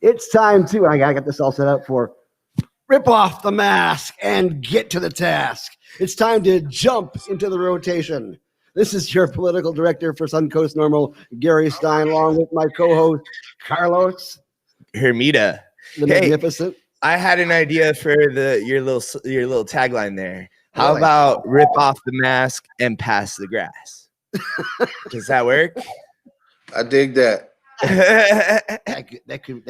It's time to, I got this all set up for rip off the mask and get to the task. It's time to jump into the rotation. This is your political director for Suncoast Normal, Gary Stein, along with my co-host, Carlos Hermida. the Magnificent. I had an idea for your little tagline there. How about rip off the mask and pass the grass? Does that work? I dig that. that could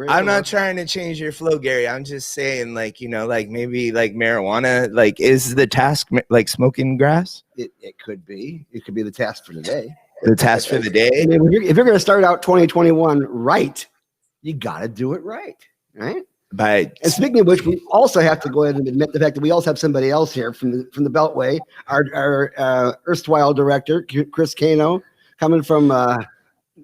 I'm not trying to change your flow, Gary. I'm just saying, like, you know, like maybe like marijuana, like is the task like smoking grass? It could be. It could be the task for today. The task for the day. I mean, if you're going to start out 2021 right, you got to do it right, right? And speaking of which, we also have to go ahead and admit the fact that we also have somebody else here from the Beltway, our erstwhile director, Chris Cano, coming from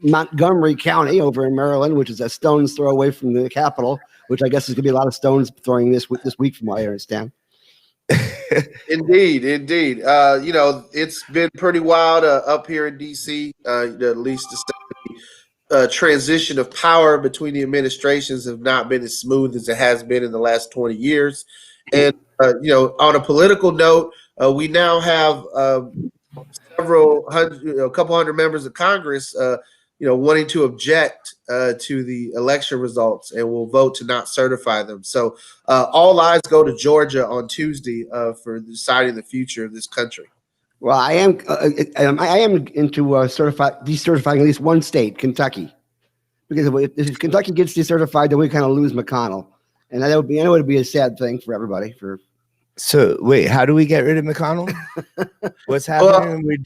Montgomery County over in Maryland, which is a stone's throw away from the capital, which I guess is going to be a lot of stones throwing this week from what I understand. Indeed. You know, it's been pretty wild up here in D.C., at least the transition of power between the administrations have not been as smooth as it has been in the last 20 years. And, you know, on a political note, we now have a couple hundred members of Congress, you know, wanting to object to the election results and will vote to not certify them. So all eyes go to Georgia on Tuesday for deciding the future of this country. Well, I am into decertifying at least one state, Kentucky, because if Kentucky gets decertified, then we kind of lose McConnell, and that would be, I know it would be a sad thing for everybody. So wait, how do we get rid of McConnell? What's happening? We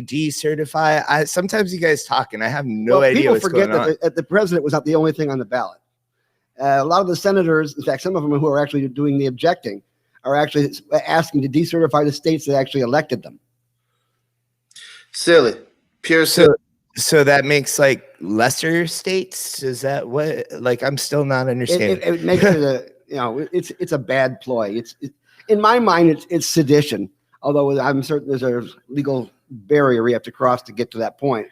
decertify. Sometimes you guys talk, and I have no idea what's going on. People forget that the president was not the only thing on the ballot. A lot of the senators, in fact, some of them who are actually doing the objecting, are actually asking to decertify the states that actually elected them. Silly, pure silly. So that makes like lesser states. Is that what? Like, I'm still not understanding. It makes it it's a bad ploy. In my mind, it's sedition. Although I'm certain there's a legal barrier we have to cross to get to that point.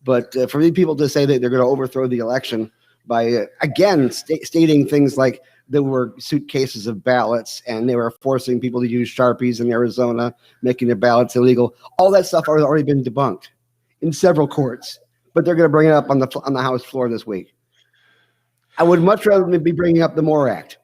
But for these people to say that they're going to overthrow the election by again stating things like there were suitcases of ballots and they were forcing people to use Sharpies in Arizona, making their ballots illegal. All that stuff has already been debunked in several courts, but they're going to bring it up on the House floor this week. I would much rather be bringing up the MORE Act.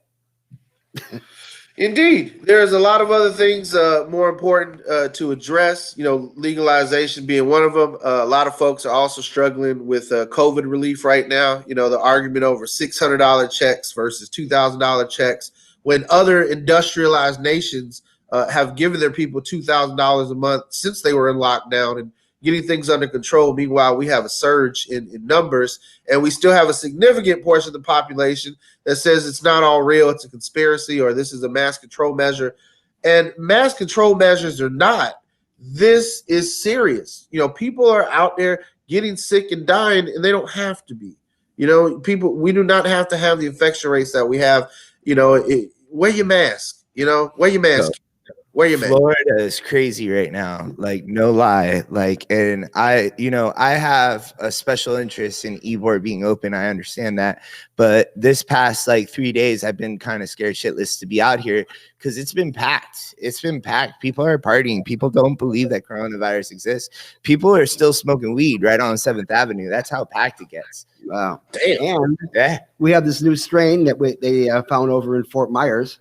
Indeed, there's a lot of other things more important to address, you know, legalization being one of them. A lot of folks are also struggling with COVID relief right now. You know, the argument over $600 checks versus $2,000 checks when other industrialized nations have given their people $2,000 a month since they were in lockdown and getting things under control. Meanwhile, we have a surge in numbers, and we still have a significant portion of the population that says it's not all real, it's a conspiracy, or this is a mass control measure. And mass control measures are not. This is serious. You know, people are out there getting sick and dying, and they don't have to be. You know, we do not have to have the infection rates that we have. You know, wear your mask. You know, wear your mask. Florida is crazy right now, like no lie. Like, and I have a special interest in Ybor being open. I understand that, but this past like 3 days, I've been kind of scared shitless to be out here because it's been packed. It's been packed. People are partying. People don't believe that coronavirus exists. People are still smoking weed right on 7th Avenue. That's how packed it gets. Wow. And we have this new strain that they found over in Fort Myers.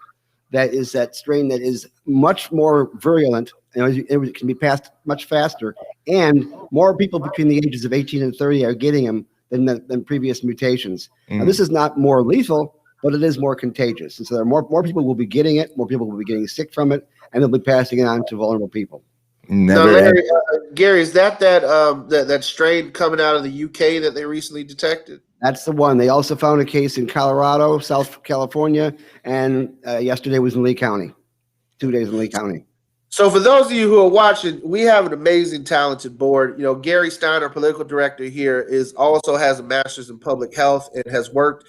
That is that strain that is much more virulent. You know, it can be passed much faster, and more people between the ages of 18 and 30 are getting them than previous mutations. Now, this is not more lethal, but it is more contagious, and so there are more people will be getting it. More people will be getting sick from it, and they'll be passing it on to vulnerable people. Now, Larry, Gary, is that strain coming out of the UK that they recently detected? That's the one. They also found a case in Colorado, South California, and yesterday was in Lee County. 2 days in Lee County. So for those of you who are watching, we have an amazing, talented board. You know, Gary Stein, our political director here, also has a master's in public health and has worked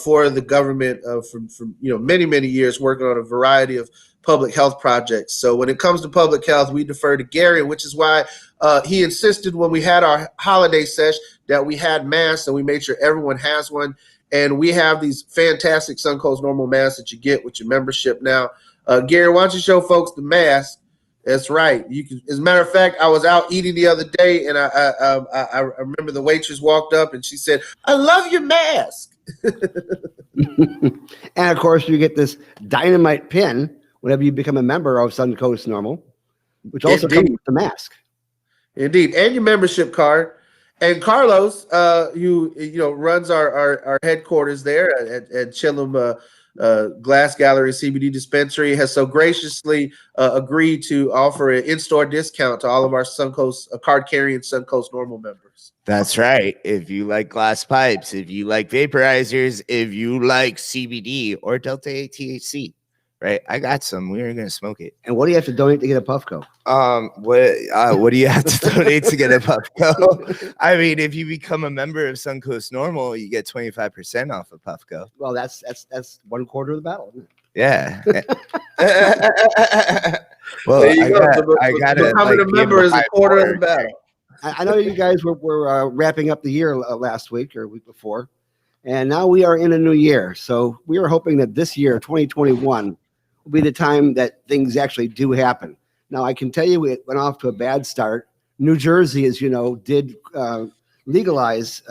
for the government for many years, working on a variety of public health projects. So when it comes to public health, we defer to Gary, which is why he insisted when we had our holiday sesh that we had masks and we made sure everyone has one. And we have these fantastic Suncoast Normal masks that you get with your membership now. Gary, why don't you show folks the mask? That's right. You can. As a matter of fact, I was out eating the other day, and I remember the waitress walked up and she said, "I love your mask." And of course, you get this dynamite pin whenever you become a member of Suncoast Normal, which also comes with the mask. Indeed, and your membership card. And Carlos, who runs our headquarters there at Chillum Glass Gallery CBD Dispensary, has so graciously agreed to offer an in-store discount to all of our Suncoast card-carrying Suncoast Normal members. That's right. If you like glass pipes, if you like vaporizers, if you like CBD or Delta 8 THC, right? I got some. We're gonna smoke it. And what do you have to donate to get a Puffco? What do you have to donate to get a Puffco? I mean, if you become a member of Suncoast Normal, you get 25% off of Puffco. Well, that's 1/4 of the battle, isn't it? Yeah. Well, There you go. I gotta becoming a member is a quarter of the battle. I know you guys were wrapping up the year last week or week before, and now we are in a new year. So we are hoping that this year, 2021, will be the time that things actually do happen. Now, I can tell you it went off to a bad start. New Jersey, as you know, did legalize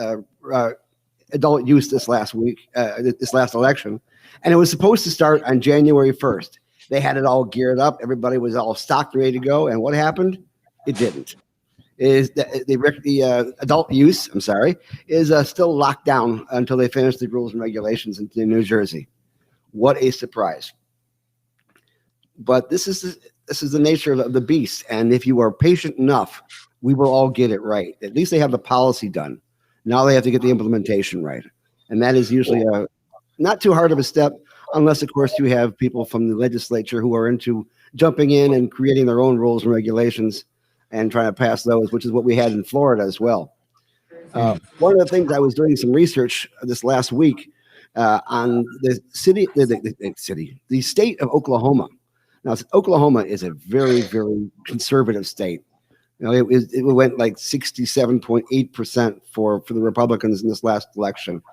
adult use this last week, this last election, and it was supposed to start on January 1st. They had it all geared up. Everybody was all stocked, ready to go. And what happened? It didn't. The adult use, is still locked down until they finish the rules and regulations in New Jersey. What a surprise. But this is the nature of the beast. And if you are patient enough, we will all get it right. At least they have the policy done. Now they have to get the implementation right. And that is usually not too hard of a step, unless, of course, you have people from the legislature who are into jumping in and creating their own rules and regulations and trying to pass those, which is what we had in Florida as well. One of the things I was doing some research this last week on the state of Oklahoma. Now, Oklahoma is a very, very conservative state. You know, it went like 67.8% for the Republicans in this last election.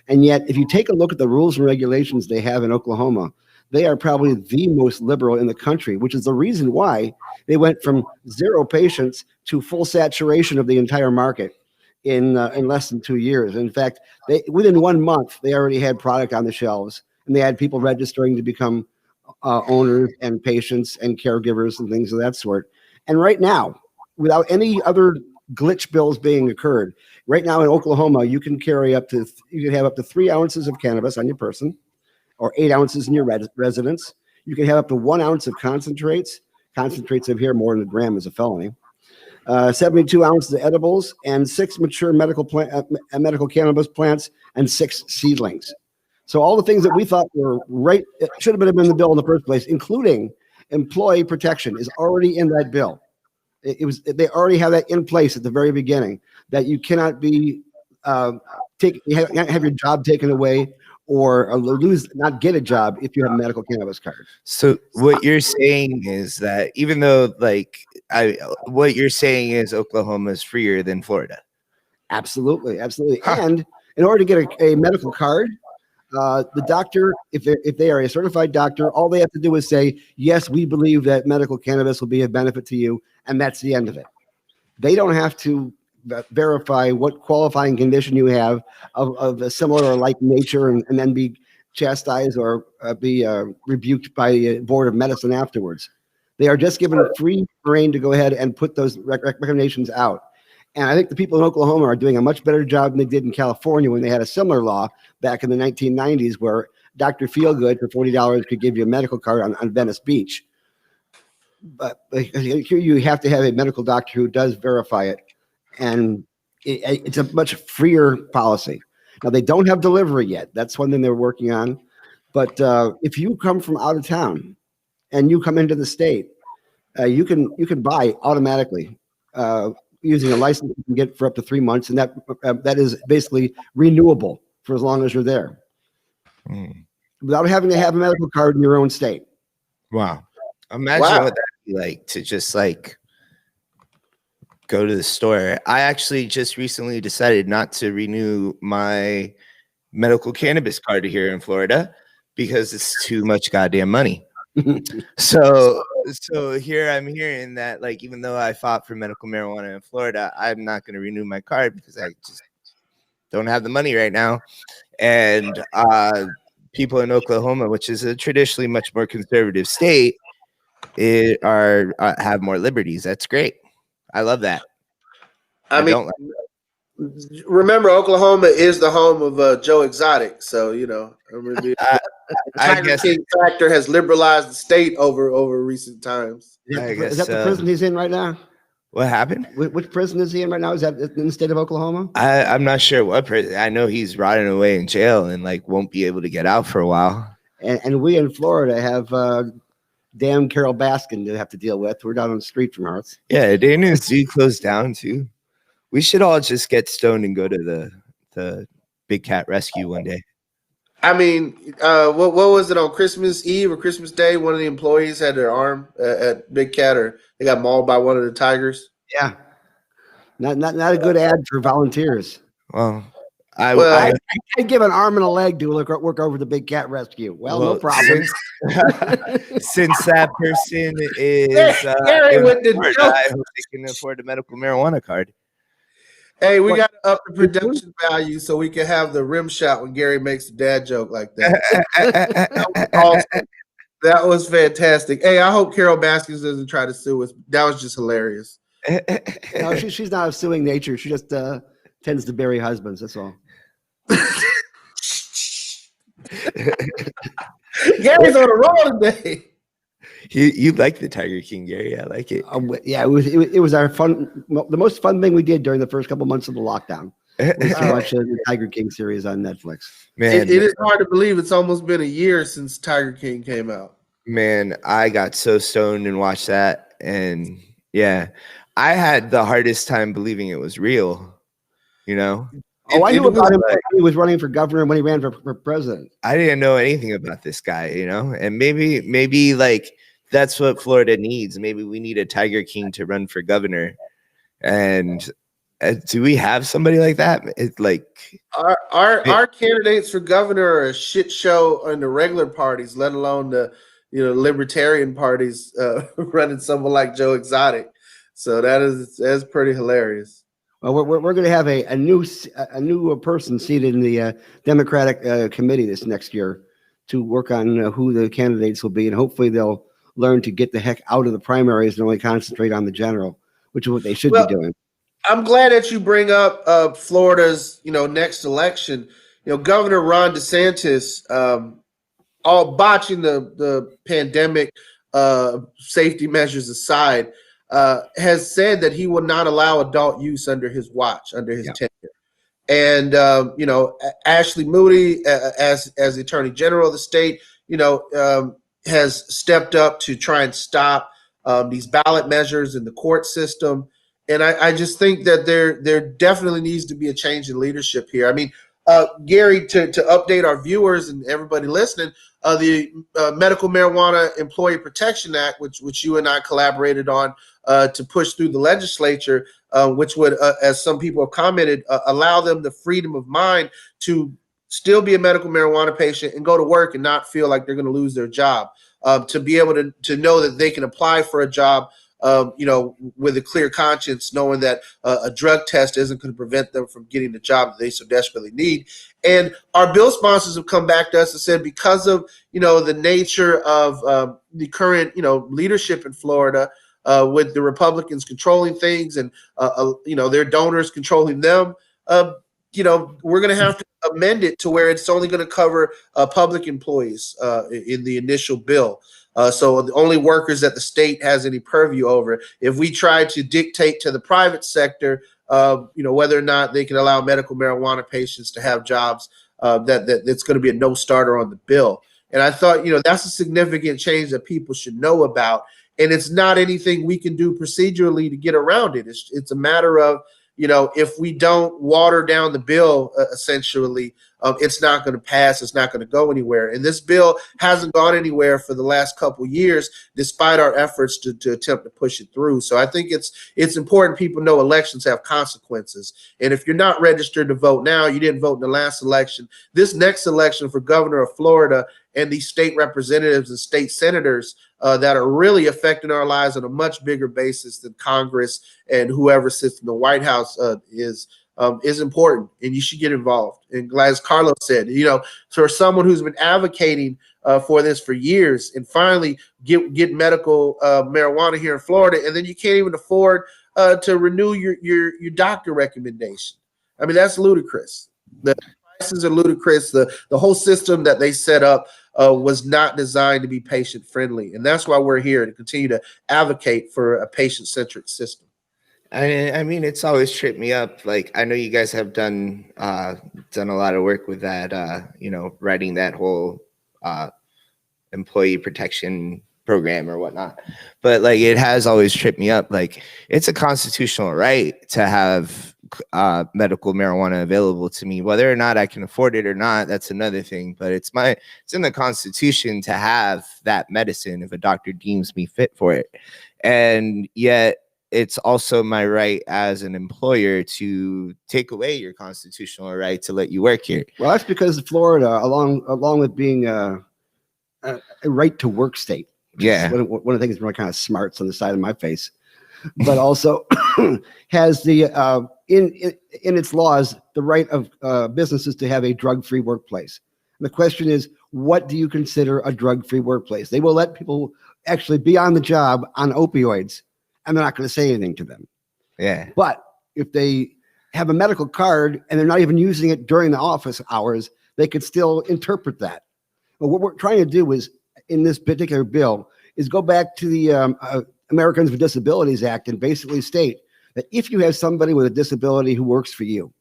And yet, if you take a look at the rules and regulations they have in Oklahoma, they are probably the most liberal in the country, which is the reason why they went from 0 patients to full saturation of the entire market in less than 2 years. In fact, within 1 month, they already had product on the shelves, and they had people registering to become owners and patients and caregivers and things of that sort. And right now, without any other glitch bills being occurred, right now in Oklahoma, you can have up to 3 ounces of cannabis on your person, or 8 ounces in your residence. You can have up to 1 ounce of concentrates. Concentrates of here more than a gram is a felony. 72 ounces of edibles, and 6 mature medical cannabis plants, and 6 seedlings. So all the things that we thought were right, it should have been in the bill in the first place, including employee protection, is already in that bill. They already have that in place at the very beginning, that you cannot be have your job taken away or not get a job if you have a medical cannabis card. So what you're saying is that even though what you're saying is Oklahoma is freer than Florida. Absolutely. Huh. And in order to get a medical card, the doctor, if they are a certified doctor, all they have to do is say, yes, we believe that medical cannabis will be of benefit to you. And that's the end of it. They don't have to verify what qualifying condition you have of a similar or like nature and then be chastised or be rebuked by the Board of Medicine afterwards. They are just given a free rein to go ahead and put those recommendations out. And I think the people in Oklahoma are doing a much better job than they did in California when they had a similar law back in the 1990s where Dr. Feelgood for $40 could give you a medical card on Venice Beach. But here you have to have a medical doctor who does verify it. And it's a much freer policy. Now, they don't have delivery yet. That's one thing they're working on. But if you come from out of town and you come into the state, you can buy automatically using a license you can get for up to 3 months. And that is basically renewable for as long as you're there without having to have a medical card in your own state. Wow. Imagine what that'd be like to just go to the store. I actually just recently decided not to renew my medical cannabis card here in Florida because it's too much goddamn money. So here I'm hearing that, like, even though I fought for medical marijuana in Florida, I'm not going to renew my card because I just don't have the money right now. And people in Oklahoma, which is a traditionally much more conservative state, have more liberties. That's great. I love that. I mean, remember, Oklahoma is the home of Joe Exotic, so the Tiger King factor has liberalized the state over recent times. Is that the prison he's in right now? What happened? Which prison is he in right now? Is that in the state of Oklahoma? I'm not sure what prison. I know he's rotting away in jail and like won't be able to get out for a while. And we in Florida have damn Carol Baskin to have to deal with. We're down on the street from ours. Yeah, Dana Zoo closed down too. We should all just get stoned and go to the Big Cat Rescue one day. I mean, what was it on Christmas Eve or Christmas Day? One of the employees had their arm at Big Cat, or they got mauled by one of the tigers. Yeah, not a good ad for volunteers. Well, I'd give an arm and a leg to work over the Big Cat Rescue. Well, no problem. Since that person is I hope they can afford a medical marijuana card. Hey, we got to up the production value so we can have the rim shot when Gary makes a dad joke like that. That was fantastic. Hey, I hope Carol Baskins doesn't try to sue us. That was just hilarious. No, she's not of suing nature. She just tends to bury husbands. That's all. Gary's on a roll today. You like the Tiger King, Gary? I like it. Yeah, it was our the most fun thing we did during the first couple months of the lockdown. Was to watch the Tiger King series on Netflix. Man, it is hard to believe it's almost been a year since Tiger King came out. Man, I got so stoned and watched that, and yeah, I had the hardest time believing it was real. You know. I knew about him. He was running for governor when he ran for president. I didn't know anything about this guy, you know, and maybe like that's what Florida needs. Maybe we need a Tiger King to run for governor. And do we have somebody like that? It's like our candidates for governor are a shit show in the regular parties, let alone the libertarian parties running someone like Joe Exotic. So that's pretty hilarious. Well, we're going to have a new person seated in the Democratic committee this next year to work on who the candidates will be, and hopefully they'll learn to get the heck out of the primaries and only concentrate on the general, which is what they should be doing. I'm glad that you bring up Florida's next election. Governor Ron DeSantis, all botching the pandemic safety measures aside, has said that he will not allow adult use under his watch, under his tenure. And Ashley Moody, as the Attorney General of the state, has stepped up to try and stop these ballot measures in the court system. And I just think that there definitely needs to be a change in leadership here. I mean, Gary, to update our viewers and everybody listening, the Medical Marijuana Employee Protection Act, which you and I collaborated on to push through the legislature, which would, as some people have commented, allow them the freedom of mind to still be a medical marijuana patient and go to work and not feel like they're going to lose their job, to be able to know that they can apply for a job with a clear conscience, knowing that a drug test isn't going to prevent them from getting the job that they so desperately need. And our bill sponsors have come back to us and said, because of, the nature of the current, leadership in Florida, with the Republicans controlling things and, their donors controlling them, we're going to have to amend it to where it's only going to cover public employees in the initial bill. So the only workers that the state has any purview over. If we try to dictate to the private sector, whether or not they can allow medical marijuana patients to have jobs, that's going to be a no-starter on the bill. And I thought, that's a significant change that people should know about. And it's not anything we can do procedurally to get around it. It's a matter of, if we don't water down the bill, essentially, it's not going to pass. It's not going to go anywhere. And this bill hasn't gone anywhere for the last couple of years, despite our efforts to attempt to push it through. So I think it's important people know elections have consequences. And if you're not registered to vote now, you didn't vote in the last election, this next election for governor of Florida and these state representatives and state senators that are really affecting our lives on a much bigger basis than Congress and whoever sits in the White House is important, and you should get involved. And as Carlos said, for someone who's been advocating for this for years, and finally get medical marijuana here in Florida, and then you can't even afford to renew your doctor recommendation. I mean, that's ludicrous. The prices are ludicrous. The whole system that they set up was not designed to be patient friendly, and that's why we're here to continue to advocate for a patient centric system. I mean, it's always tripped me up. Like, I know you guys have done a lot of work with that, writing that whole employee protection program or whatnot. But like, it has always tripped me up. Like, it's a constitutional right to have medical marijuana available to me. Whether or not I can afford it or not, that's another thing. But it's in the Constitution to have that medicine if a doctor deems me fit for it. And yet, it's also my right as an employer to take away your constitutional right to let you work here. Well, that's because Florida, along with being a right to work state, yeah, one of the things really kind of smarts on the side of my face, but also has the in its laws the right of businesses to have a drug-free workplace. And the question is, what do you consider a drug-free workplace? They will let people actually be on the job on opioids, and they're not going to say anything to them. Yeah. But if they have a medical card and they're not even using it during the office hours, they could still interpret that. But what we're trying to do is, in this particular bill, is go back to the Americans with Disabilities Act and basically state that if you have somebody with a disability who works for you,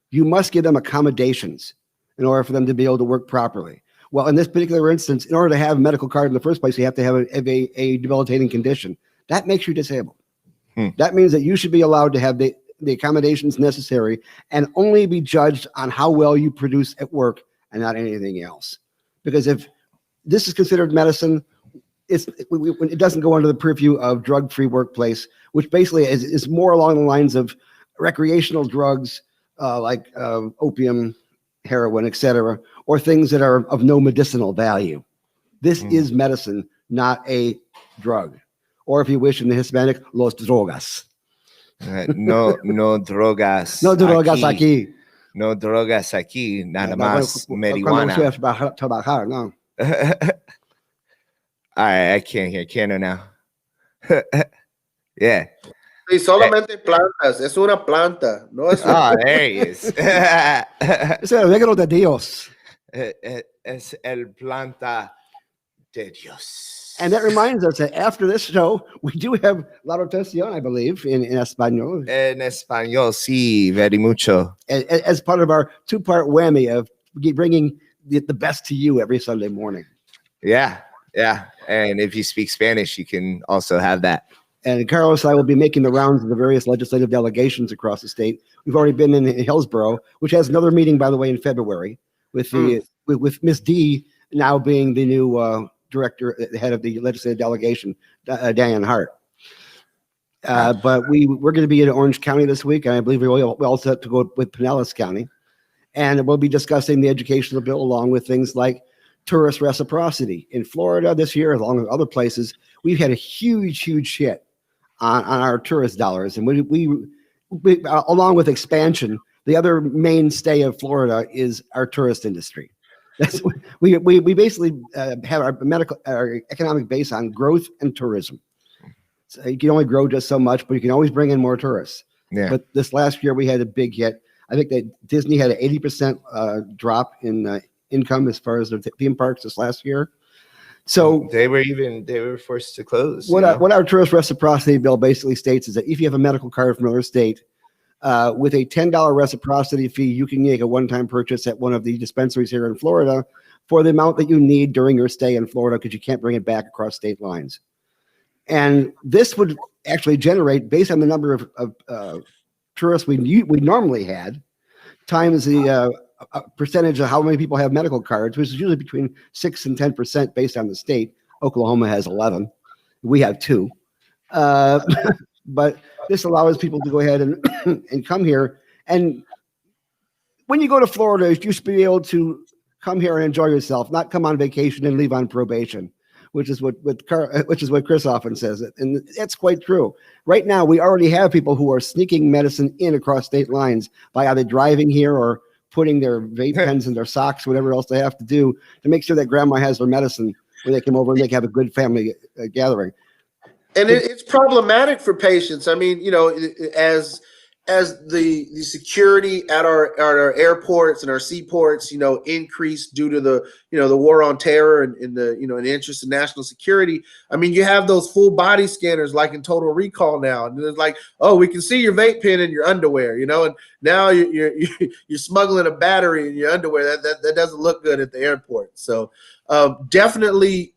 you must give them accommodations in order for them to be able to work properly. Well, in this particular instance, in order to have a medical card in the first place, you have to have a debilitating condition. That makes you disabled. That means that you should be allowed to have the accommodations necessary and only be judged on how well you produce at work and not anything else. Because if this is considered medicine, it doesn't go under the purview of drug-free workplace, which basically is more along the lines of recreational drugs like opium, heroin, etc., or things that are of no medicinal value. This is medicine, not a drug. Or if you wish, in the Hispanic, los drogas. No drogas. No drogas aquí. No drogas aquí. Nada más marijuana. Trabajar, no. All right, I can't hear Keanu now. Yeah. Sí, solamente plantas. Es una planta. No es Oh, there he is. Es el negro de Dios. Es el planta de Dios. And that reminds us that after this show, we do have La Rotación, I believe, in Espanol. En español, sí, very mucho. As part of our two-part whammy of bringing the best to you every Sunday morning. Yeah. And if you speak Spanish, you can also have that. And Carlos and I will be making the rounds of the various legislative delegations across the state. We've already been in Hillsborough, which has another meeting, by the way, in February, with with Miss D now being the new director, the head of the legislative delegation, Diane Hart. But we're going to be in Orange County this week, and I believe we also have to go with Pinellas County. And we'll be discussing the educational bill along with things like tourist reciprocity. In Florida this year, along with other places, we've had a huge hit on our tourist dollars. And we along with expansion, the other mainstay of Florida is our tourist industry. We basically have our economic base on growth and tourism. So you can only grow just so much, but you can always bring in more tourists. Yeah. But this last year we had a big hit. I think that Disney had an 80% drop in income as far as the theme parks this last year. So they were forced to close. What our tourist reciprocity bill basically states is that if you have a medical card from another state, with a $10 reciprocity fee, you can make a one-time purchase at one of the dispensaries here in Florida for the amount that you need during your stay in Florida, because you can't bring it back across state lines. And this would actually generate, based on the number of tourists we normally had, times the percentage of how many people have medical cards, which is usually between 6 and 10% based on the state. Oklahoma has 11. We have 2. But this allows people to go ahead and and come here. And when you go to Florida, you should be able to come here and enjoy yourself, not come on vacation and leave on probation, which is what Chris often says. And that's quite true. Right now, we already have people who are sneaking medicine in across state lines by either driving here or putting their vape pens in their socks, whatever else they have to do to make sure that grandma has their medicine when they come over and they can have a good family gathering. And it's problematic for patients. I mean, as the security at our airports and our seaports, increase due to the war on terror and the an interest in national security. I mean, you have those full body scanners like in Total Recall now, and it's like, oh, we can see your vape pen in your underwear, and now you're smuggling a battery in your underwear. That doesn't look good at the airport. So definitely,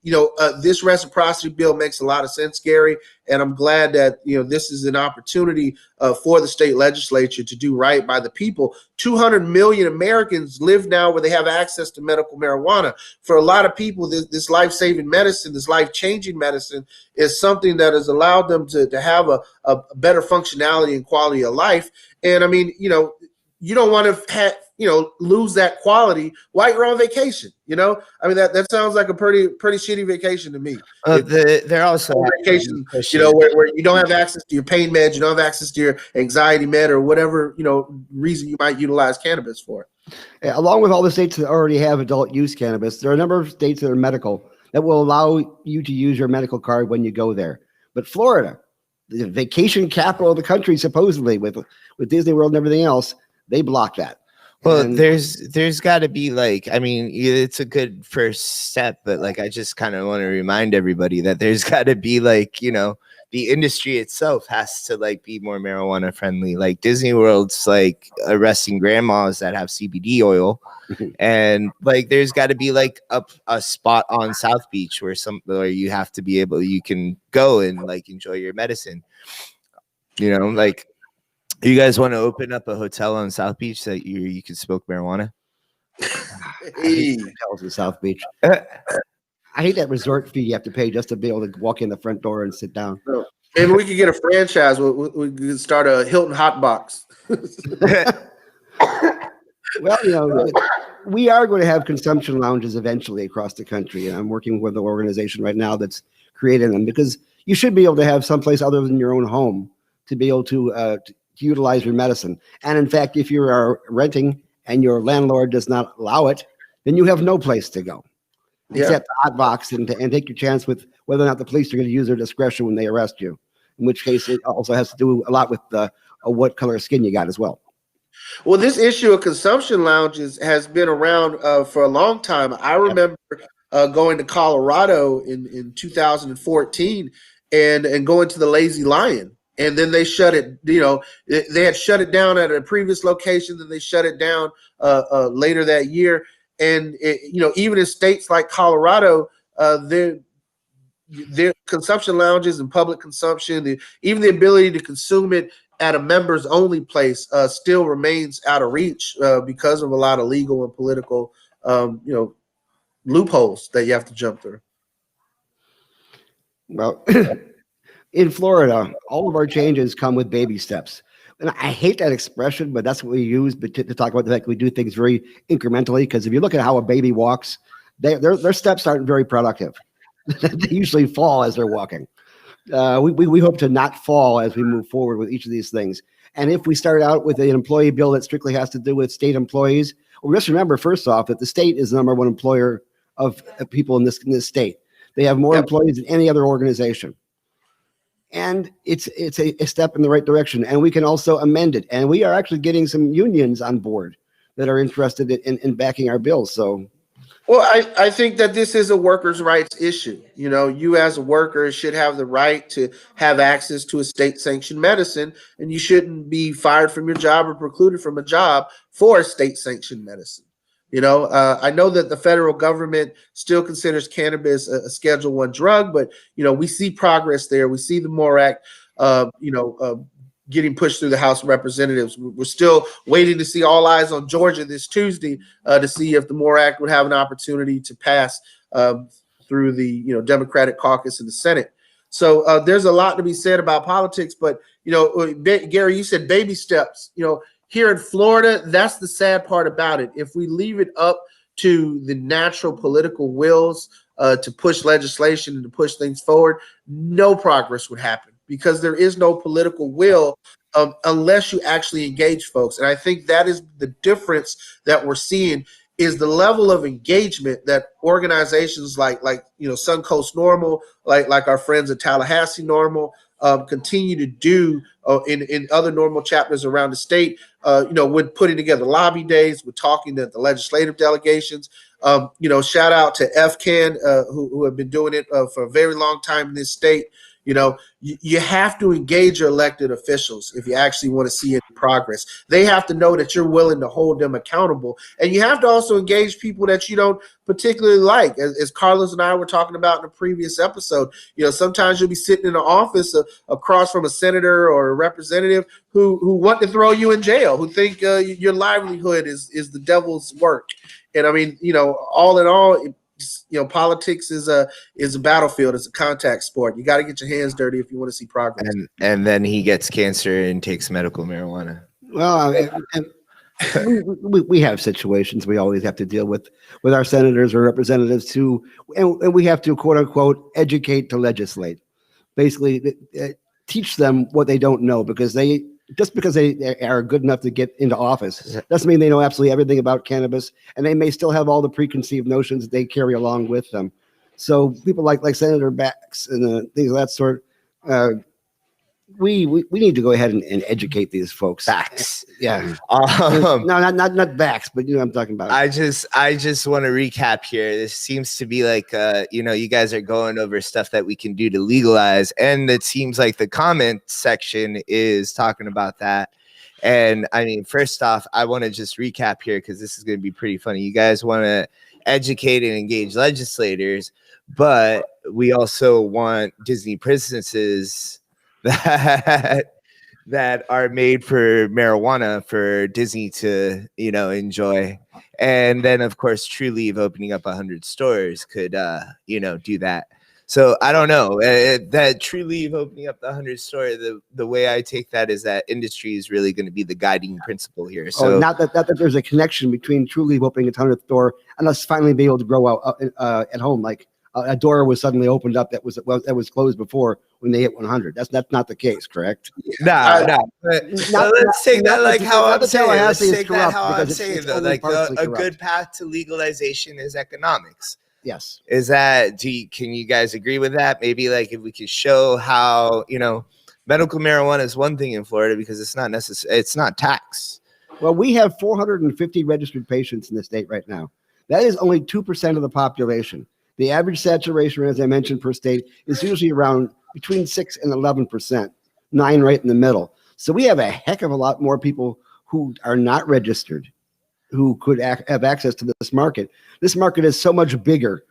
this reciprocity bill makes a lot of sense, Gary, and I'm glad that this is an opportunity for the state legislature to do right by the people. 200 million Americans live now where they have access to medical marijuana. For a lot of people, this life-saving medicine, this life-changing medicine, is something that has allowed them to have a better functionality and quality of life. And I mean, you don't want to lose that quality while you're on vacation. I mean, that sounds like a pretty shitty vacation to me. They're also vacation, where you don't have access to your pain meds, you don't have access to your anxiety med or whatever, reason you might utilize cannabis for. Yeah, along with all the states that already have adult use cannabis, there are a number of states that are medical that will allow you to use your medical card when you go there. But Florida, the vacation capital of the country, supposedly with Disney World and everything else, they block that. Well, there's got to be I mean, it's a good first step, but I just kind of want to remind everybody that there's got to be the industry itself has to be more marijuana friendly. Like Disney World's arresting grandmas that have CBD oil, and there's got to be a spot on South Beach where you have to be able, you can go and enjoy your medicine. You guys want to open up a hotel on South Beach that you can smoke marijuana? I hate hotels in South Beach. I hate that resort fee you have to pay just to be able to walk in the front door and sit down. Maybe we could get a franchise. We could start a Hilton Hot Box. Well, we are going to have consumption lounges eventually across the country, and I'm working with an organization right now that's creating them, because you should be able to have someplace other than your own home to be able to utilize your medicine. And in fact, if you are renting and your landlord does not allow it, then you have no place to go except the hot box and take your chance with whether or not the police are going to use their discretion when they arrest you, in which case it also has to do a lot with what color of skin you got as well. Well, this issue of consumption lounges has been around for a long time. I remember going to Colorado in 2014 and going to the Lazy Lion. And then they shut it, they had shut it down at a previous location, then they shut it down later that year. And, even in states like Colorado, their consumption lounges and public consumption, even the ability to consume it at a members only place still remains out of reach because of a lot of legal and political, loopholes that you have to jump through. Well, in Florida, all of our changes come with baby steps. And I hate that expression, but that's what we use to talk about the fact we do things very incrementally. Because if you look at how a baby walks, their steps aren't very productive. They usually fall as they're walking. We hope to not fall as we move forward with each of these things. And if we start out with an employee bill that strictly has to do with state employees, well, just remember, first off, that the state is the number one employer of people in this state. They have more employees than any other organization. And it's a step in the right direction. And we can also amend it. And we are actually getting some unions on board that are interested in backing our bills. So, well, I think that this is a workers' rights issue. You as a worker should have the right to have access to a state-sanctioned medicine, and you shouldn't be fired from your job or precluded from a job for a state-sanctioned medicine. I know that the federal government still considers cannabis a Schedule I drug, but we see progress there. We see the MORE Act, getting pushed through the House of Representatives. We're still waiting to see all eyes on Georgia this Tuesday to see if the MORE Act would have an opportunity to pass through the Democratic caucus in the Senate. So there's a lot to be said about politics, but Gary, you said baby steps. Here in Florida, that's the sad part about it. If we leave it up to the natural political wills to push legislation and to push things forward, no progress would happen because there is no political will unless you actually engage folks. And I think that is the difference that we're seeing is the level of engagement that organizations like Suncoast Normal, like our friends at Tallahassee Normal, continue to do in other normal chapters around the state, with putting together lobby days, with talking to the legislative delegations. Shout out to FCAN, who have been doing it for a very long time in this state. You have to engage your elected officials if you actually want to see any progress. They have to know that you're willing to hold them accountable. And you have to also engage people that you don't particularly like. As Carlos and I were talking about in a previous episode, sometimes you'll be sitting in an office across from a senator or a representative who want to throw you in jail, who think your livelihood is the devil's work. And I mean, all in all, politics is a battlefield. It's a contact sport. You got to get your hands dirty if you want to see progress. And then he gets cancer and takes medical marijuana. Well, we have situations we always have to deal with our senators or representatives too, and we have to quote unquote educate to legislate. Basically, teach them what they don't know because they are good enough to get into office doesn't mean they know absolutely everything about cannabis, and they may still have all the preconceived notions that they carry along with them. So people like Senator Bax and things of that sort, we need to go ahead and educate these folks. Bax, yeah. No, not Bax, but I'm talking about. I just want to recap here. This seems to be like you guys are going over stuff that we can do to legalize, and it seems like the comment section is talking about that. And I mean, first off, I want to just recap here because this is going to be pretty funny. You guys want to educate and engage legislators, but we also want Disney princesses that are made for marijuana for Disney to, enjoy. And then, of course, Trulieve opening up 100 stores could, do that. So I don't know that Trulieve opening up the 100 store. The way I take that is that industry is really going to be the guiding principle here. So not that there's a connection between Trulieve opening a 100th store and us finally being able to grow out at home. Like a door was suddenly opened up that was closed before when they hit 100. That's not the case, correct? No. Let's take that like how I'm saying. Let's take that how I'm saying though. Like a good path to legalization is economics. Yes. Is that? Can you guys agree with that? Maybe like if we could show how medical marijuana is one thing in Florida because it's not necessary. It's not tax. Well, we have 450 registered patients in the state right now. That is only 2% of the population. The average saturation rate, as I mentioned, per state is usually around between 6 and 11%, 9 right in the middle. So we have a heck of a lot more people who are not registered, who could have access to this market. This market is so much bigger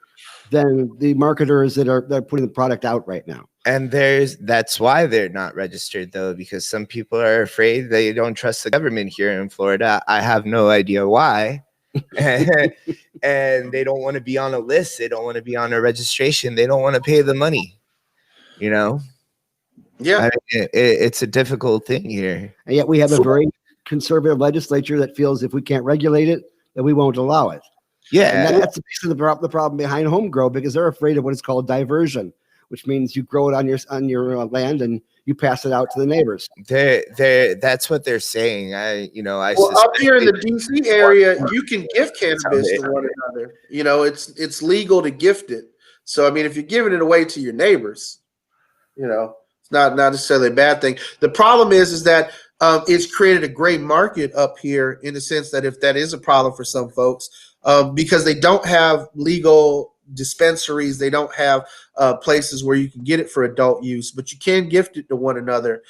than the marketers that are putting the product out right now. And that's why they're not registered though, because some people are afraid. They don't trust the government here in Florida. I have no idea why. And they don't want to be on a list. They don't want to be on a registration. They don't want to pay the money. Yeah, it's a difficult thing here. And yet we have a very conservative legislature that feels if we can't regulate it, that we won't allow it. Yeah, and that's basically the problem behind home grow, because they're afraid of what is called diversion, which means you grow it on your land and you pass it out to the neighbors. That's what they're saying. Up here in the DC area, you can gift cannabis to one another. It's legal to gift it. So I mean, if you're giving it away to your neighbors, it's not necessarily a bad thing. The problem is that it's created a gray market up here in the sense that if that is a problem for some folks, because they don't have legal dispensaries, they don't have places where you can get it for adult use, but you can gift it to one another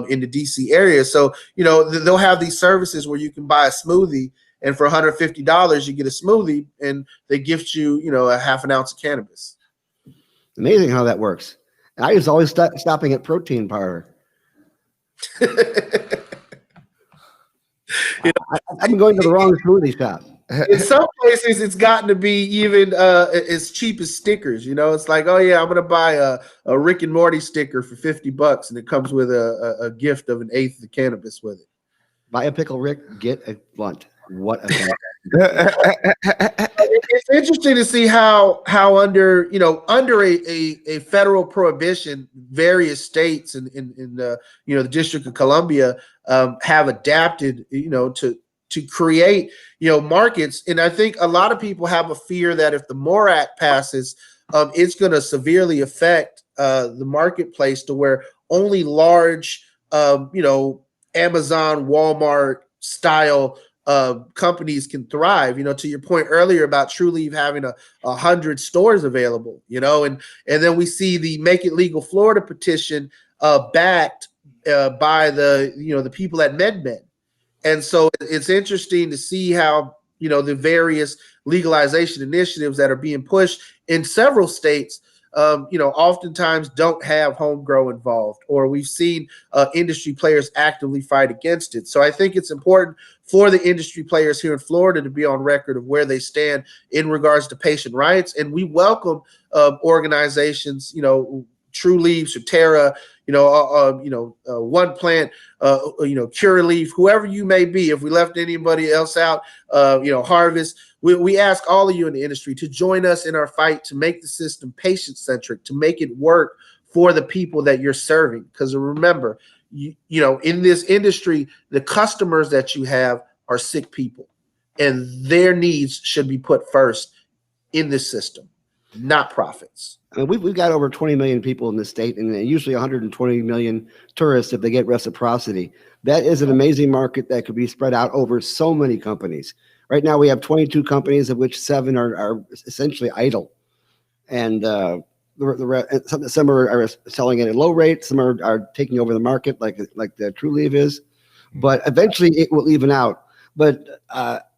in the DC area. So, they'll have these services where you can buy a smoothie, and for $150, you get a smoothie, and they gift you, a half an ounce of cannabis. Amazing how that works. And I was always stopping at Protein Powder. I'm going to the wrong smoothie shop. In some places, it's gotten to be even as cheap as stickers. It's like, oh yeah, I'm gonna buy a Rick and Morty sticker for $50, and it comes with a gift of an eighth of cannabis with it. Buy a pickle, Rick. Get a blunt. What a It's interesting to see how under a federal prohibition, various states in the District of Columbia have adapted to create markets. And I think a lot of people have a fear that if the MORE Act passes, it's going to severely affect the marketplace to where only large Amazon, Walmart style companies can thrive. To your point earlier about TrueLeaf having 100 stores available, and then we see the Make It Legal Florida petition backed by the people at MedMen. And so it's interesting to see how the various legalization initiatives that are being pushed in several states oftentimes don't have home grow involved, or we've seen industry players actively fight against it. So I think it's important for the industry players here in Florida to be on record of where they stand in regards to patient rights. And we welcome organizations, TrueLeaf, Sotera, One Plant, Curaleaf, whoever you may be. If we left anybody else out, Harvest, we ask all of you in the industry to join us in our fight to make the system patient-centric, to make it work for the people that you're serving. Because remember, in this industry, the customers that you have are sick people, and their needs should be put first in this system, not profits. I mean, we've got over 20 million people in the state, and usually 120 million tourists if they get reciprocity. That is an amazing market that could be spread out over so many companies. Right now, we have 22 companies, of which 7 are essentially idle, and some are selling at a low rate. Some are taking over the market, like the TrueLeaf is. But eventually, it will even out. But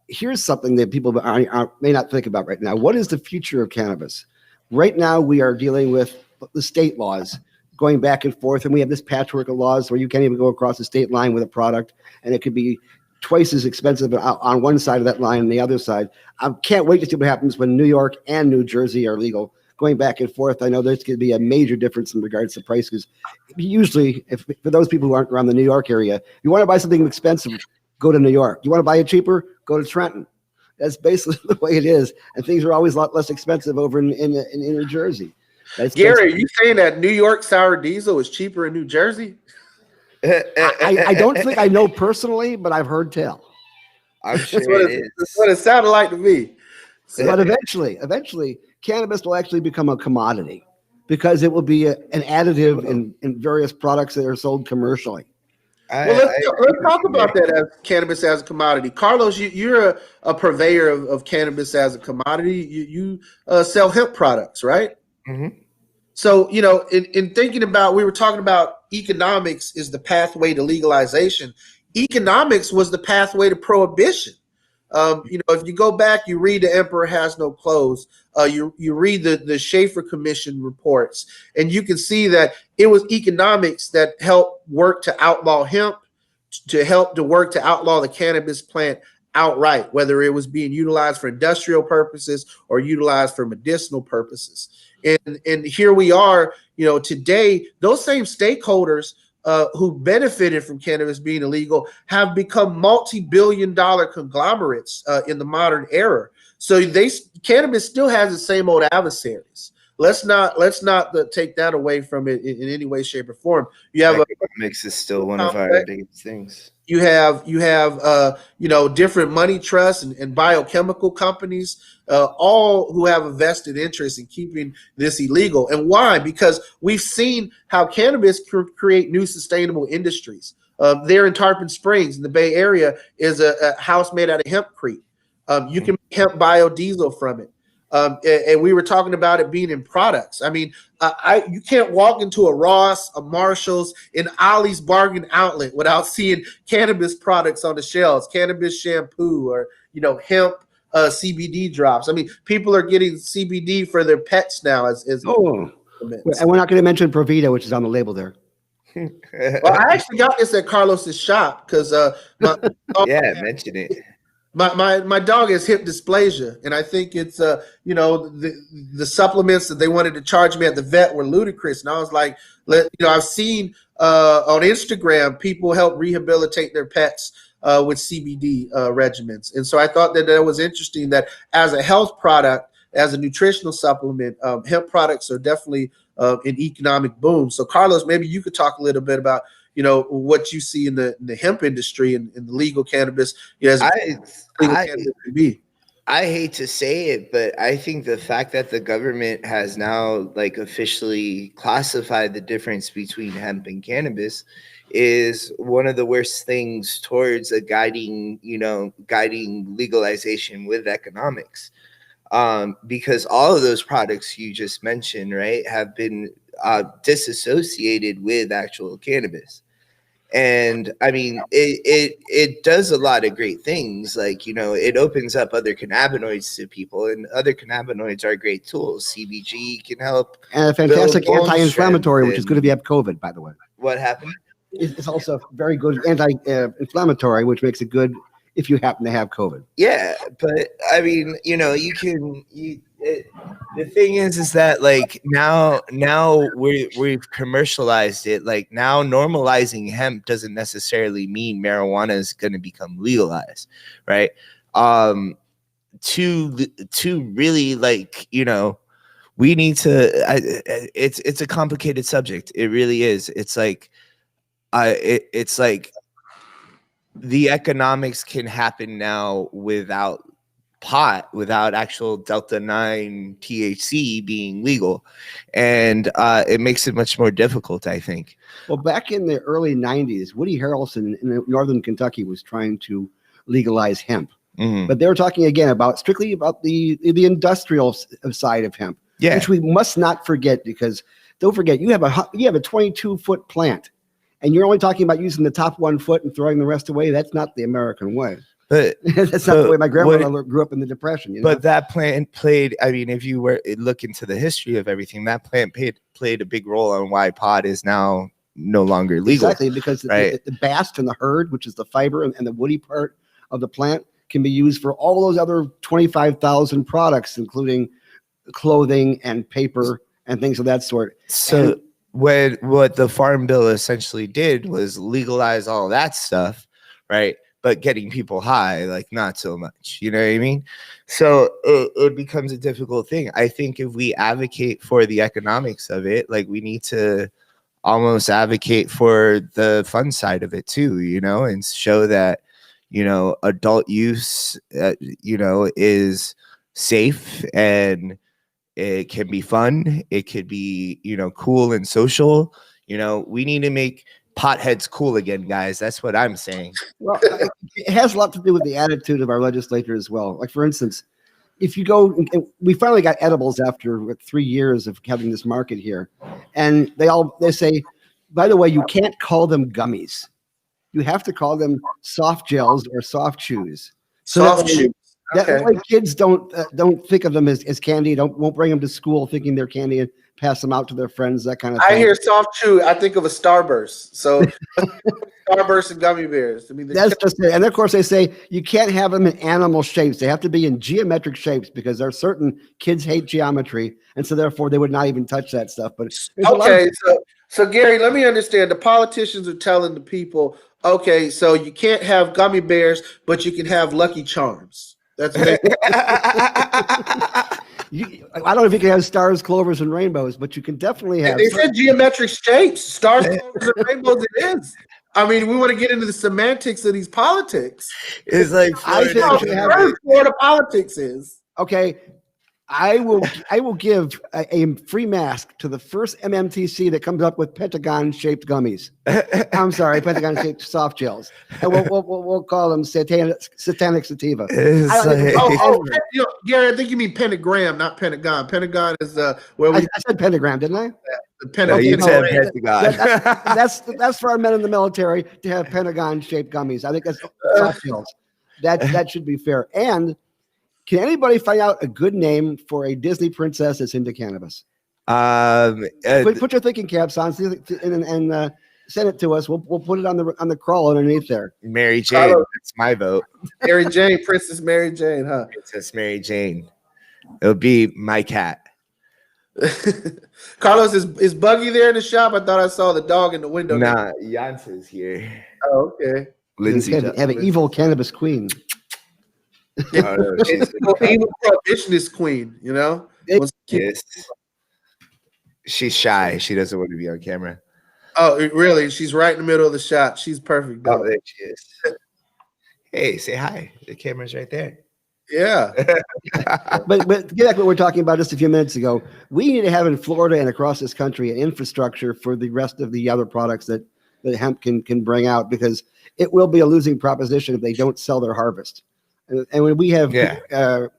here's something that people may not think about right now. What is the future of cannabis? Right now, we are dealing with the state laws going back and forth, and we have this patchwork of laws where you can't even go across the state line with a product, and it could be twice as expensive on one side of that line and the other side. I can't wait to see what happens when New York and New Jersey are legal, going back and forth. I know there's going to be a major difference in regards to prices. Usually, for those people who aren't around the New York area, if you want to buy something expensive, go to New York. You want to buy it cheaper, go to Trenton. That's basically the way it is. And things are always a lot less expensive over in New Jersey. Gary, are you saying that New York sour diesel is cheaper in New Jersey? I don't think I know personally, but I've heard tell. I'm sure that's what it sounded like to me. But eventually, cannabis will actually become a commodity because it will be an additive in various products that are sold commercially. Let's talk about that as cannabis as a commodity. Carlos, you're a purveyor of cannabis as a commodity. You sell hemp products, right? Mm-hmm. So, in thinking about, we were talking about economics is the pathway to legalization. Economics was the pathway to prohibition. If you go back, you read The Emperor Has No Clothes, you read the Schaefer Commission reports, and you can see that it was economics that helped work to outlaw hemp, to work to outlaw the cannabis plant outright, whether it was being utilized for industrial purposes or utilized for medicinal purposes. And here we are, today, those same stakeholders who benefited from cannabis being illegal have become multi-billion-dollar conglomerates in the modern era. So cannabis still has the same old adversaries. Let's not take that away from it in any way, shape, or form. You have economics is still one of our biggest things. You have different money trusts and biochemical companies, all who have a vested interest in keeping this illegal. And why? Because we've seen how cannabis create new sustainable industries. There in Tarpon Springs in the Bay Area is a house made out of hempcrete. You can make hemp biodiesel from it. And we were talking about it being in products. I mean, you can't walk into a Ross, a Marshall's, an Ollie's Bargain Outlet without seeing cannabis products on the shelves, cannabis shampoo or, hemp CBD drops. I mean, people are getting CBD for their pets now. And we're not going to mention Provita, which is on the label there. Well, I actually got this at Carlos's shop because Yeah, mention it. my dog has hip dysplasia, and I think it's the supplements that they wanted to charge me at the vet were ludicrous, and I was like, I've seen on Instagram people help rehabilitate their pets with CBD regimens, and so I thought that was interesting that as a health product, as a nutritional supplement, hemp products are definitely an economic boom. So Carlos, maybe you could talk a little bit about what you see in the hemp industry and in the legal cannabis. Cannabis can be. I hate to say it, but I think the fact that the government has now like officially classified the difference between hemp and cannabis is one of the worst things towards guiding legalization with economics. Because all of those products you just mentioned, right, have been disassociated with actual cannabis. And I mean, it does a lot of great things. Like, it opens up other cannabinoids to people, and other cannabinoids are great tools. CBG can help. And a fantastic anti-inflammatory, which is good if you have COVID, by the way. What happened? It's also very good anti-inflammatory, which makes it good if you happen to have COVID. Yeah, but I mean, the thing is that like now we've commercialized it. Like now normalizing hemp doesn't necessarily mean marijuana is going to become legalized, right? To really like, we need to, it's a complicated subject. It really is. It's like, it's like, the economics can happen now without pot, without actual Delta-9 THC being legal. And it makes it much more difficult, I think. Well, back in the early 90s, Woody Harrelson in northern Kentucky was trying to legalize hemp. Mm-hmm. But they were talking again strictly about the industrial side of hemp, which we must not forget, because don't forget, you have a 22-foot plant. And you're only talking about using the top 1 foot and throwing the rest away. That's not the American way. But that's not the way my grandmother grew up in the Depression. But that plant played, I mean, if you look into the history of everything, that plant played a big role on why pot is now no longer legal. Exactly, because the bast and the hurd, which is the fiber and the woody part of the plant, can be used for all those other 25,000 products, including clothing and paper and things of that sort. So what the Farm Bill essentially did was legalize all that stuff, right? But getting people high, like not so much, you know what I mean? So it becomes a difficult thing. I think if we advocate for the economics of it, like we need to almost advocate for the fun side of it too, and show that, adult use, is safe and it can be fun. It could be, cool and social. We need to make potheads cool again, guys. That's what I'm saying. Well, it has a lot to do with the attitude of our legislature as well. Like, for instance, if you go, we finally got edibles after 3 years of having this market here. And they say, by the way, you can't call them gummies. You have to call them soft gels or soft chews. Soft chews. That way kids don't think of them as candy. Won't bring them to school thinking they're candy and pass them out to their friends, that kind of thing. I hear soft chew, I think of a Starburst. So Starburst and gummy bears. I mean, that's just it. And of course they say you can't have them in animal shapes. They have to be in geometric shapes, because there are certain kids hate geometry, and so therefore they would not even touch that stuff. But so Gary, let me understand. The politicians are telling the people, okay, so you can't have gummy bears, but you can have Lucky Charms. That's I don't know if you can have stars, clovers, and rainbows, but you can definitely have. They said geometric shapes, stars, clovers, and rainbows. It is. I mean, we want to get into the semantics of these politics. It's like Florida politics is. Okay, I will give a free mask to the first MMTC that comes up with Pentagon-shaped gummies. I'm sorry, Pentagon-shaped soft gels. And we'll call them satanic sativa. Gary, I think you mean pentagram, not pentagon. Pentagon is where I said pentagram, didn't I? You said Pentagon. That's for our men in the military to have Pentagon-shaped gummies. I think that's soft gels. That should be fair. And can anybody find out a good name for a Disney princess that's into cannabis? Put your thinking caps on and send it to us. We'll put it on the crawl underneath there. Mary Jane. Carlos. That's my vote. Mary Jane, Princess Mary Jane, huh? Princess Mary Jane. It'll be my cat. Carlos, is Buggy there in the shop? I thought I saw the dog in the window. Nah, Jansa's here. Oh, okay. Lindsay. Have an evil cannabis queen. Oh, no, she's Evil prohibitionist queen, you know? yes. She's shy. She doesn't want to be on camera. Oh, really? She's right in the middle of the shot. She's perfect. Oh, Though. there she is. Hey, say hi. The camera's right there. Yeah. But to get back to what we were talking about just a few minutes ago, we need to have in Florida and across this country an infrastructure for the rest of the other products that hemp can bring out, because it will be a losing proposition if they don't sell their harvest. And when we have hemp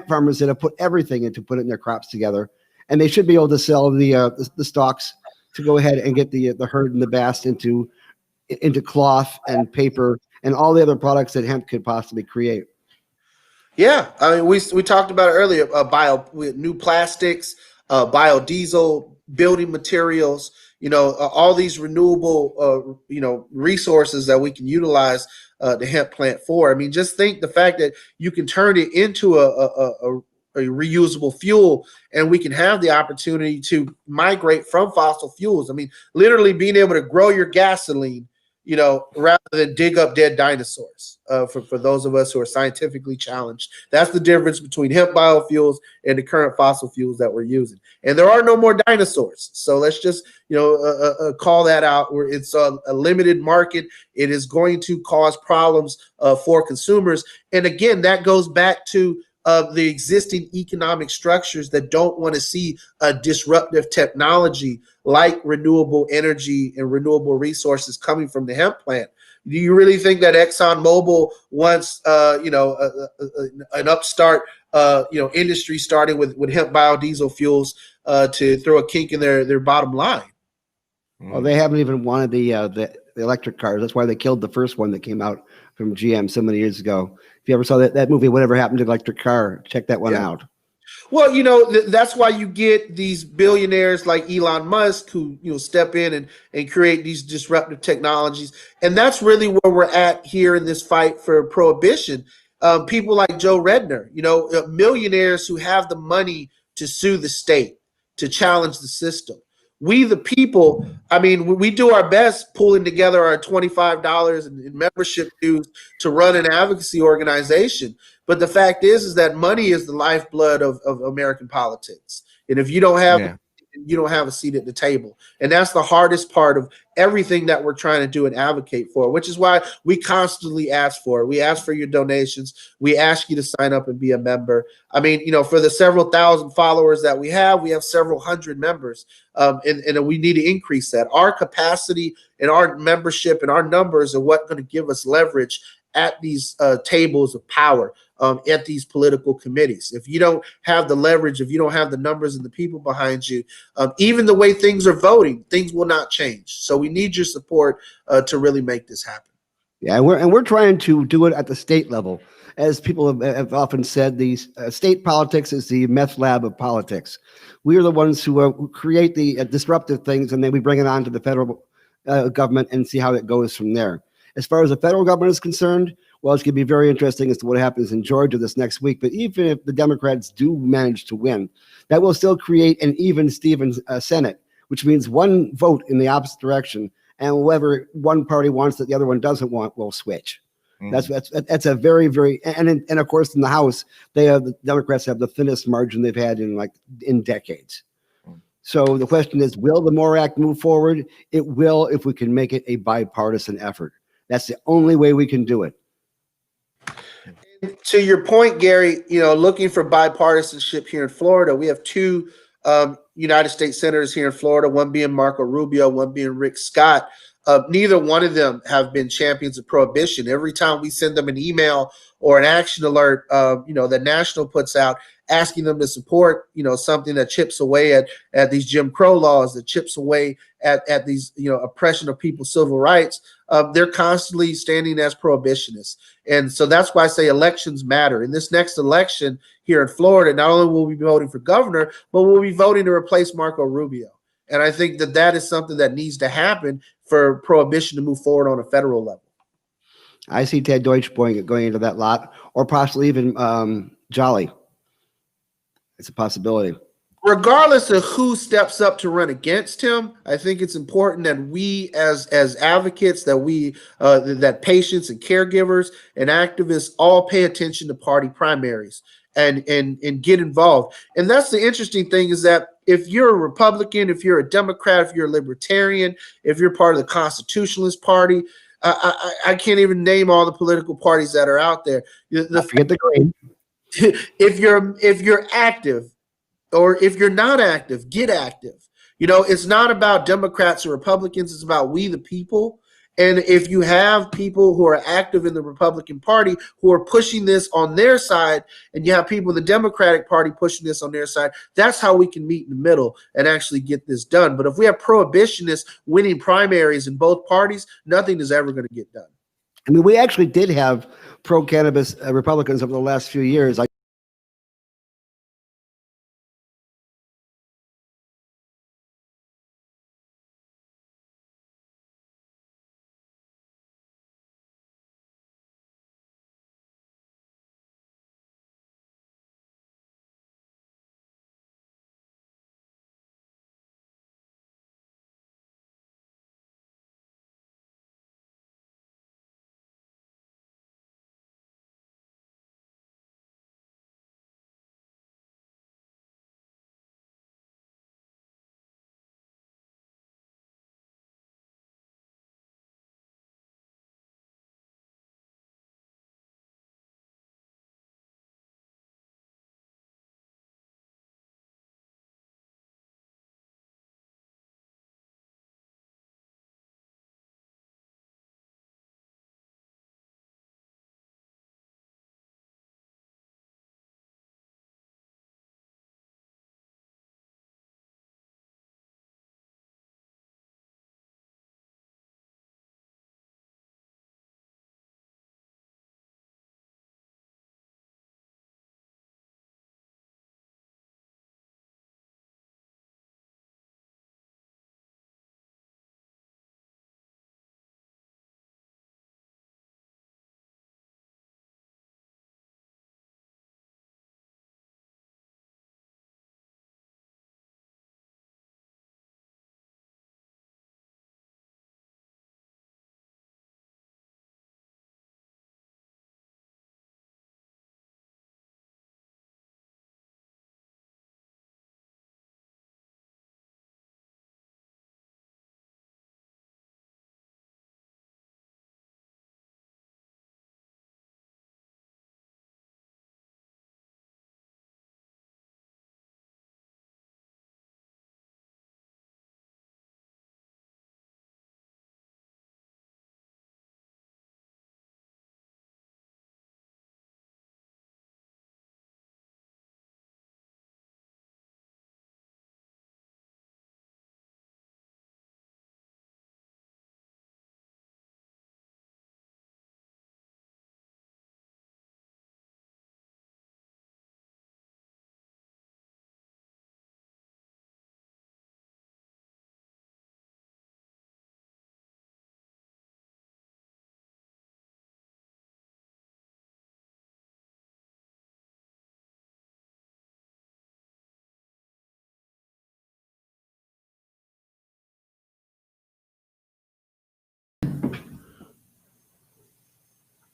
farmers that have put everything into putting their crops together, and they should be able to sell the stalks to go ahead and get the herd and the bast into cloth and paper and all the other products that hemp could possibly create. Yeah, I mean, we talked about it earlier. New plastics, biodiesel, building materials. You know, all these renewable, resources that we can utilize the hemp plant for. I mean, just think the fact that you can turn it into a reusable fuel, and we can have the opportunity to migrate from fossil fuels. I mean, literally being able to grow your gasoline, rather than dig up dead dinosaurs. For those of us who are scientifically challenged, that's the difference between hemp biofuels and the current fossil fuels that we're using. And there are no more dinosaurs, so let's just call that out. Where it's a limited market, it is going to cause problems for consumers. And again, that goes back to the existing economic structures that don't want to see a disruptive technology like renewable energy and renewable resources coming from the hemp plant. Do you really think that ExxonMobil wants, an upstart, industry starting with hemp biodiesel fuels to throw a kink in their bottom line? Well, they haven't even wanted the electric cars. That's why they killed the first one that came out from GM so many years ago. If you ever saw that movie, Whatever Happened to the Electric Car, check that one out. Well, that's why you get these billionaires like Elon Musk who, step in and create these disruptive technologies. And that's really where we're at here in this fight for prohibition. People like Joe Redner, millionaires who have the money to sue the state, to challenge the system. We, the people, I mean, we do our best pulling together our $25 in membership dues to run an advocacy organization. But the fact is that money is the lifeblood of American politics. And if you don't have you don't have a seat at the table. And that's the hardest part of everything that we're trying to do and advocate for, which is why we constantly ask for it. We ask for your donations. We ask you to sign up and be a member. I mean, for the several thousand followers that we have several hundred members, and we need to increase that. Our capacity and our membership and our numbers are what's going to give us leverage at these tables of power, at these political committees. If you don't have the leverage, if you don't have the numbers and the people behind you, even the way things are voting, things will not change. So we need your support to really make this happen. Yeah, we're trying to do it at the state level. As people have often said, the state politics is the meth lab of politics. We are the ones who create the disruptive things, and then we bring it on to the federal government and see how it goes from there. As far as the federal government is concerned, well, it's going to be very interesting as to what happens in Georgia this next week. But even if the Democrats do manage to win, that will still create an even Stevens Senate, which means one vote in the opposite direction. And whoever one party wants that the other one doesn't want will switch. That's a very, very, and of course in the House, the Democrats have the thinnest margin they've had in decades. So the question is, will the MORE Act move forward? It will if we can make it a bipartisan effort. That's the only way we can do it. To your point, Gary, looking for bipartisanship here in Florida, we have two United States senators here in Florida, one being Marco Rubio, one being Rick Scott. Neither one of them have been champions of prohibition. Every time we send them an email or an action alert, that National puts out asking them to support, something that chips away at these Jim Crow laws, that chips away at these, oppression of people's civil rights, they're constantly standing as prohibitionists. And so that's why I say elections matter. In this next election here in Florida, not only will we be voting for governor, but we'll be voting to replace Marco Rubio. And I think that that is something that needs to happen for prohibition to move forward on a federal level. I see Ted Deutsch going into that lot, or possibly even Jolly. It's a possibility. Regardless of who steps up to run against him, I think it's important that we, as advocates, that we that patients and caregivers and activists all pay attention to party primaries and get involved. And that's the interesting thing, is that if you're a Republican, if you're a Democrat, if you're a Libertarian, if you're part of the Constitutionalist Party, I can't even name all the political parties that are out there. Forget the Green. If you're active, or if you're not active, get active. You know, it's not about Democrats or Republicans. It's about we the people. And if you have people who are active in the Republican Party who are pushing this on their side, and you have people in the Democratic Party pushing this on their side, that's how we can meet in the middle and actually get this done. But if we have prohibitionists winning primaries in both parties, nothing is ever going to get done. I mean, we actually did have pro-cannabis Republicans over the last few years.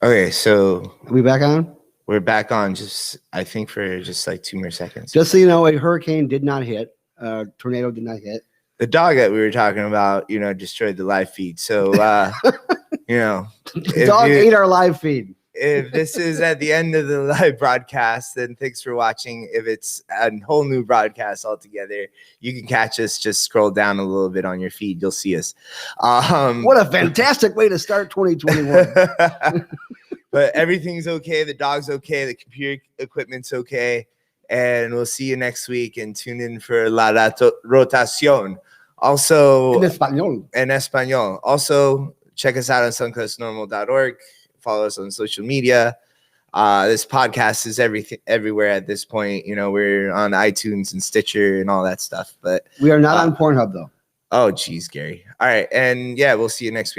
Okay, so Are we back on? we're back on, just I think for just like 2 more seconds. Just so you know, a hurricane did not hit. Tornado did not hit. The dog that we were talking about, destroyed the live feed. So, The dog ate our live feed. If this is at the end of the live broadcast, then thanks for watching. If it's a whole new broadcast altogether, you can catch us. Just scroll down a little bit on your feed. You'll see us. What a fantastic way to start 2021. But everything's okay. The dog's okay. The computer equipment's okay. And we'll see you next week, and tune in for La Rotación. Also, En español. Also, check us out on suncrestnormal.org. Follow us on social media. This podcast is everywhere at this point. You know, we're on iTunes and Stitcher and all that stuff. But We are not on Pornhub though. oh, geez, Gary. All right, and yeah, we'll see you next week.